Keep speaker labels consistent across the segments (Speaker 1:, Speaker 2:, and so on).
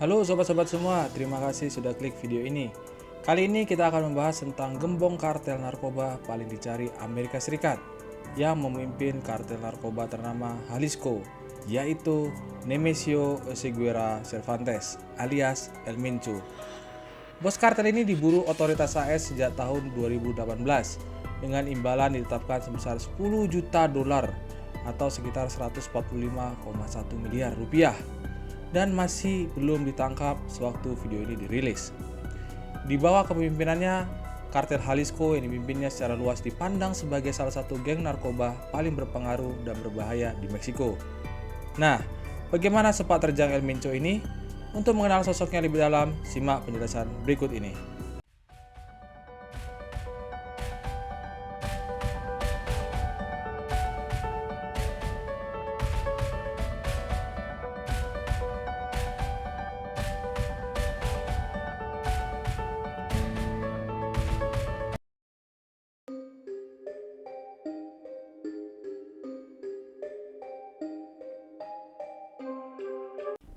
Speaker 1: Halo sobat-sobat semua, terima kasih sudah klik video ini. Kali ini kita akan membahas tentang gembong kartel narkoba paling dicari Amerika Serikat yang memimpin kartel narkoba ternama Jalisco, yaitu Nemesio Oseguera Cervantes alias El Mencho. Bos kartel ini diburu otoritas AS sejak tahun 2018 dengan imbalan ditetapkan sebesar 10 juta dolar atau sekitar 145,1 miliar rupiah. Dan masih belum ditangkap sewaktu video ini dirilis. Di bawah kepemimpinannya, kartel Jalisco yang dipimpinnya secara luas dipandang sebagai salah satu geng narkoba paling berpengaruh dan berbahaya di Meksiko. Nah, bagaimana sepak terjang El Mencho ini? Untuk mengenal sosoknya lebih dalam, simak penjelasan berikut ini.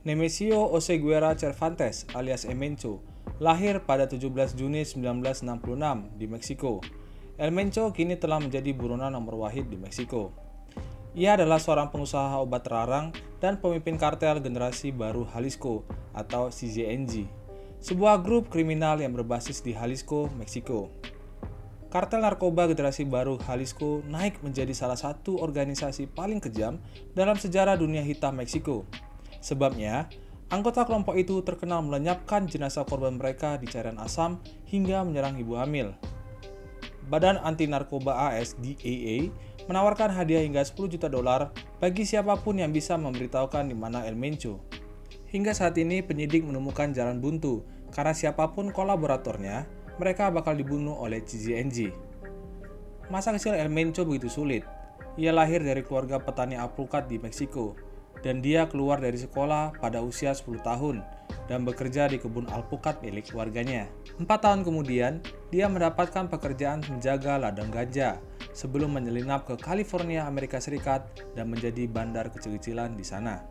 Speaker 1: Nemesio Oseguera Cervantes alias El Mencho lahir pada 17 Juni 1966 di Meksiko. El Mencho kini telah menjadi buronan nomor wahid di Meksiko. Ia adalah seorang pengusaha obat terlarang dan pemimpin kartel generasi baru Jalisco atau CJNG, sebuah grup kriminal yang berbasis di Jalisco, Meksiko. Kartel narkoba generasi baru Jalisco naik menjadi salah satu organisasi paling kejam dalam sejarah dunia hitam Meksiko. Sebabnya, anggota kelompok itu terkenal melenyapkan jenazah korban mereka di cairan asam hingga menyerang ibu hamil. Badan Anti Narkoba AS DEA menawarkan hadiah hingga 10 juta dolar bagi siapapun yang bisa memberitahukan di mana El Mencho. Hingga saat ini penyidik menemukan jalan buntu karena siapapun kolaboratornya, mereka bakal dibunuh oleh CJNG. Masa kecil El Mencho begitu sulit. Ia lahir dari keluarga petani alpukat di Meksiko. Dan dia keluar dari sekolah pada usia 10 tahun dan bekerja di kebun alpukat milik keluarganya. 4 tahun kemudian, dia mendapatkan pekerjaan menjaga ladang ganja sebelum menyelinap ke California, Amerika Serikat dan menjadi bandar kecil-kecilan di sana.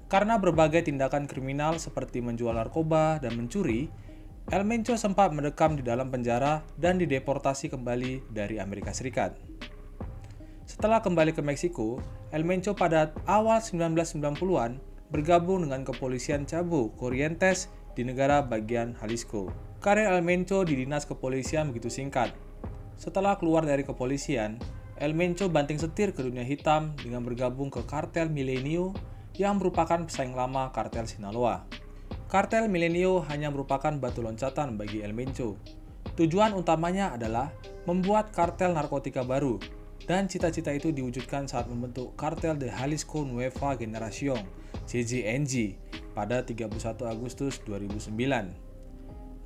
Speaker 1: Karena berbagai tindakan kriminal seperti menjual narkoba dan mencuri, El Mencho sempat mendekam di dalam penjara dan dideportasi kembali dari Amerika Serikat. Setelah kembali ke Meksiko, El Mencho pada awal 1990-an bergabung dengan kepolisian Chavo Corrientes di negara bagian Jalisco. Karir El Mencho di dinas kepolisian begitu singkat. Setelah keluar dari kepolisian, El Mencho banting setir ke dunia hitam dengan bergabung ke kartel Milenio yang merupakan pesaing lama kartel Sinaloa. Kartel Milenio hanya merupakan batu loncatan bagi El Mencho. Tujuan utamanya adalah membuat kartel narkotika baru, dan cita-cita itu diwujudkan saat membentuk kartel de Jalisco Nueva Generación (CJNG) pada 31 Agustus 2009.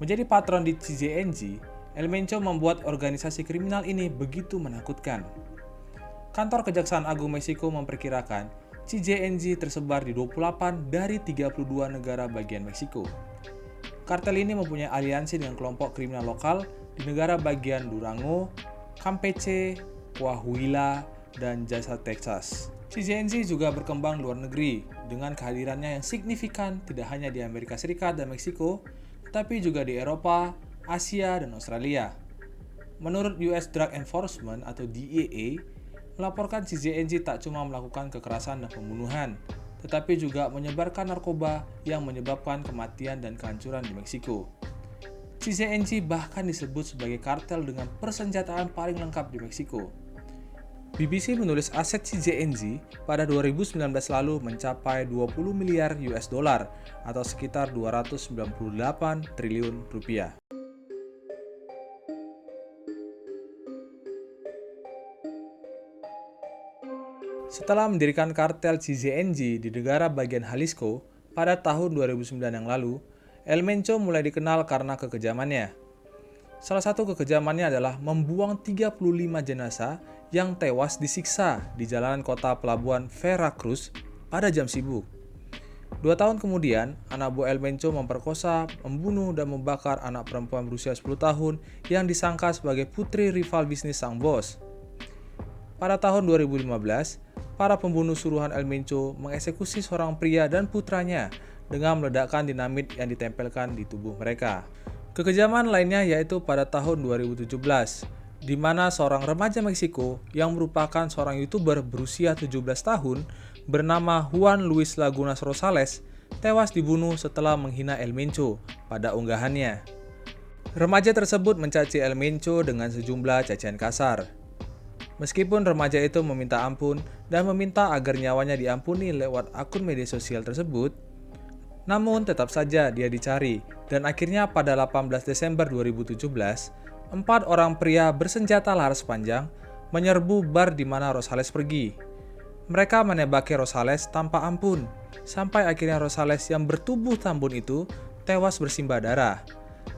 Speaker 1: Menjadi patron di CJNG, El Mencho membuat organisasi kriminal ini begitu menakutkan. Kantor Kejaksaan Agung Meksiko memperkirakan CJNG tersebar di 28 dari 32 negara bagian Meksiko. Kartel ini mempunyai aliansi dengan kelompok kriminal lokal di negara bagian Durango, Campeche, Coahuila, dan Jasa Texas. CJNG juga berkembang luar negeri dengan kehadirannya yang signifikan tidak hanya di Amerika Serikat dan Meksiko, tetapi juga di Eropa, Asia, dan Australia. Menurut US Drug Enforcement atau DEA, melaporkan CJNG tak cuma melakukan kekerasan dan pembunuhan, tetapi juga menyebarkan narkoba yang menyebabkan kematian dan kehancuran di Meksiko. CJNG bahkan disebut sebagai kartel dengan persenjataan paling lengkap di Meksiko. BBC menulis aset CJNG pada 2019 lalu mencapai 20 miliar US dollar atau sekitar 298 triliun rupiah. Setelah mendirikan kartel CJNG di negara bagian Jalisco pada tahun 2009 yang lalu, El Mencho mulai dikenal karena kekejamannya. Salah satu kekejamannya adalah membuang 35 jenazah yang tewas disiksa di jalanan kota pelabuhan Veracruz pada jam sibuk. 2 tahun kemudian, anak buah El Mencho memperkosa, membunuh, dan membakar anak perempuan berusia 10 tahun yang disangka sebagai putri rival bisnis sang bos. Pada tahun 2015, para pembunuh suruhan El Mencho mengeksekusi seorang pria dan putranya dengan meledakkan dinamit yang ditempelkan di tubuh mereka. Kekejaman lainnya yaitu pada tahun 2017, di mana seorang remaja Meksiko yang merupakan seorang YouTuber berusia 17 tahun bernama Juan Luis Lagunas Rosales tewas dibunuh setelah menghina El Mencho pada unggahannya. Remaja tersebut mencaci El Mencho dengan sejumlah cacian kasar. Meskipun remaja itu meminta ampun dan meminta agar nyawanya diampuni lewat akun media sosial tersebut, namun tetap saja dia dicari dan akhirnya pada 18 Desember 2017, 4 orang pria bersenjata laras panjang menyerbu bar di mana Rosales pergi. Mereka menembaki Rosales tanpa ampun, sampai akhirnya Rosales yang bertubuh tambun itu tewas bersimbah darah.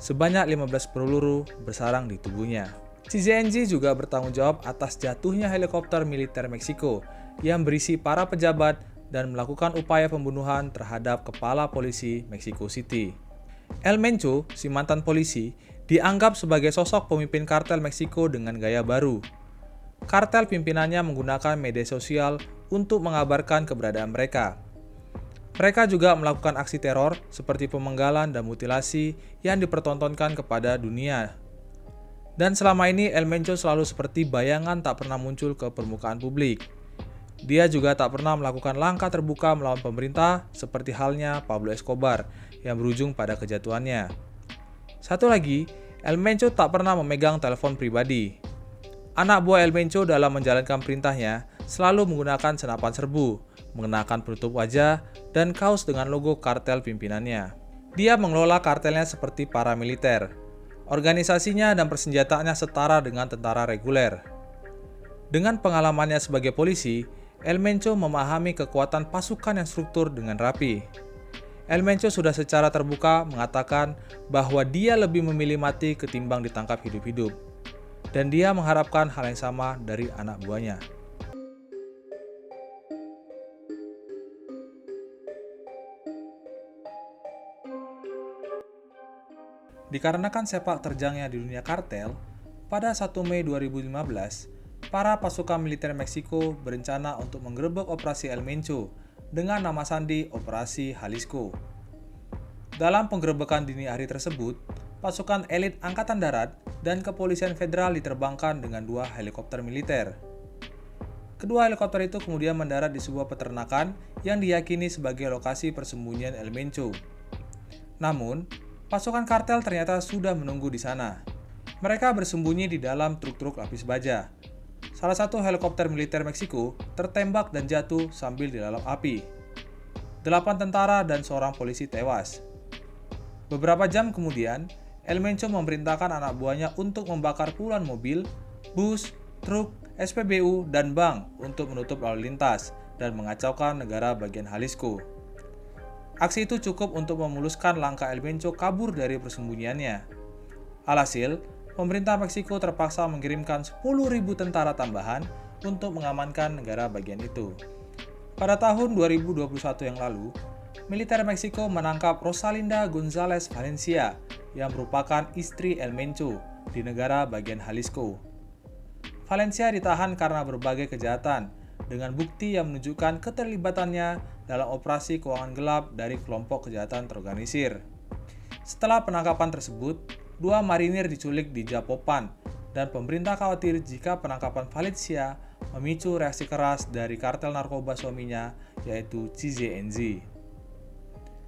Speaker 1: Sebanyak 15 peluru bersarang di tubuhnya. CZNG juga bertanggung jawab atas jatuhnya helikopter militer Meksiko yang berisi para pejabat dan melakukan upaya pembunuhan terhadap kepala polisi Mexico City. El Mencho, si mantan polisi, dianggap sebagai sosok pemimpin kartel Meksiko dengan gaya baru. Kartel pimpinannya menggunakan media sosial untuk mengabarkan keberadaan mereka. Mereka juga melakukan aksi teror seperti pemenggalan dan mutilasi yang dipertontonkan kepada dunia. Dan selama ini El Mencho selalu seperti bayangan tak pernah muncul ke permukaan publik. Dia juga tak pernah melakukan langkah terbuka melawan pemerintah seperti halnya Pablo Escobar yang berujung pada kejatuhannya. Satu lagi, El Mencho tak pernah memegang telepon pribadi. Anak buah El Mencho dalam menjalankan perintahnya selalu menggunakan senapan serbu, mengenakan penutup wajah, dan kaos dengan logo kartel pimpinannya. Dia mengelola kartelnya seperti paramiliter. Organisasinya dan persenjataannya setara dengan tentara reguler. Dengan pengalamannya sebagai polisi, El Mencho memahami kekuatan pasukan yang struktur dengan rapi. El Mencho sudah secara terbuka mengatakan bahwa dia lebih memilih mati ketimbang ditangkap hidup-hidup. Dan dia mengharapkan hal yang sama dari anak buahnya. Dikarenakan sepak terjangnya di dunia kartel, pada 1 Mei 2015, para pasukan militer Meksiko berencana untuk menggerebek operasi El Mencho dengan nama sandi Operasi Jalisco. Dalam penggerebekan dini hari tersebut, pasukan elit Angkatan Darat dan Kepolisian Federal diterbangkan dengan 2 helikopter militer. Kedua helikopter itu kemudian mendarat di sebuah peternakan yang diyakini sebagai lokasi persembunyian El Mencho. Namun, pasukan kartel ternyata sudah menunggu di sana. Mereka bersembunyi di dalam truk-truk lapis baja. Salah satu helikopter militer Meksiko tertembak dan jatuh sambil dilalap api. 8 tentara dan seorang polisi tewas. Beberapa jam kemudian, El Mencho memerintahkan anak buahnya untuk membakar puluhan mobil, bus, truk, SPBU, dan bank untuk menutup lalu lintas dan mengacaukan negara bagian Jalisco. Aksi itu cukup untuk memuluskan langkah El Mencho kabur dari persembunyiannya. Alhasil, pemerintah Meksiko terpaksa mengirimkan 10.000 tentara tambahan untuk mengamankan negara bagian itu. Pada tahun 2021 yang lalu, militer Meksiko menangkap Rosalinda González Valencia yang merupakan istri El Mencho di negara bagian Jalisco. Valencia ditahan karena berbagai kejahatan, dengan bukti yang menunjukkan keterlibatannya dalam operasi keuangan gelap dari kelompok kejahatan terorganisir. Setelah penangkapan tersebut, 2 marinir diculik di Zapopan, dan pemerintah khawatir jika penangkapan Valencia memicu reaksi keras dari kartel narkoba suaminya, yaitu CZNG.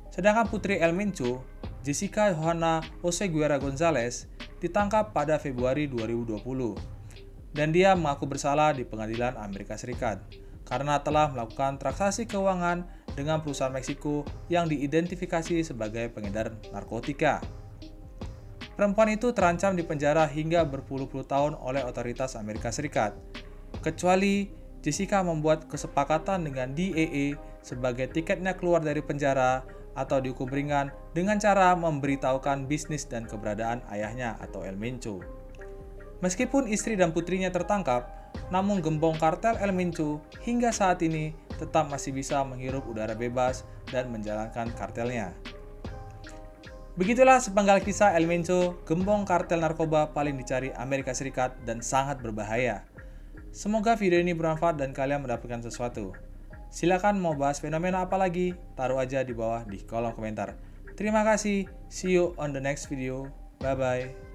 Speaker 1: Sedangkan putri El Mencho, Jessica Johanna Oseguera González, ditangkap pada Februari 2020. Dan dia mengaku bersalah di pengadilan Amerika Serikat karena telah melakukan transaksi keuangan dengan perusahaan Meksiko yang diidentifikasi sebagai pengedar narkotika. Perempuan itu terancam dipenjara hingga berpuluh-puluh tahun oleh otoritas Amerika Serikat, kecuali Jessica membuat kesepakatan dengan DEA sebagai tiketnya keluar dari penjara atau dihukum ringan dengan cara memberitahukan bisnis dan keberadaan ayahnya atau El Mencho. Meskipun istri dan putrinya tertangkap, namun gembong kartel El Mencho hingga saat ini tetap masih bisa menghirup udara bebas dan menjalankan kartelnya. Begitulah sepenggal kisah El Mencho, gembong kartel narkoba paling dicari Amerika Serikat dan sangat berbahaya. Semoga video ini bermanfaat dan kalian mendapatkan sesuatu. Silakan mau bahas fenomena apa lagi, taruh aja di bawah di kolom komentar. Terima kasih, see you on the next video. Bye-bye.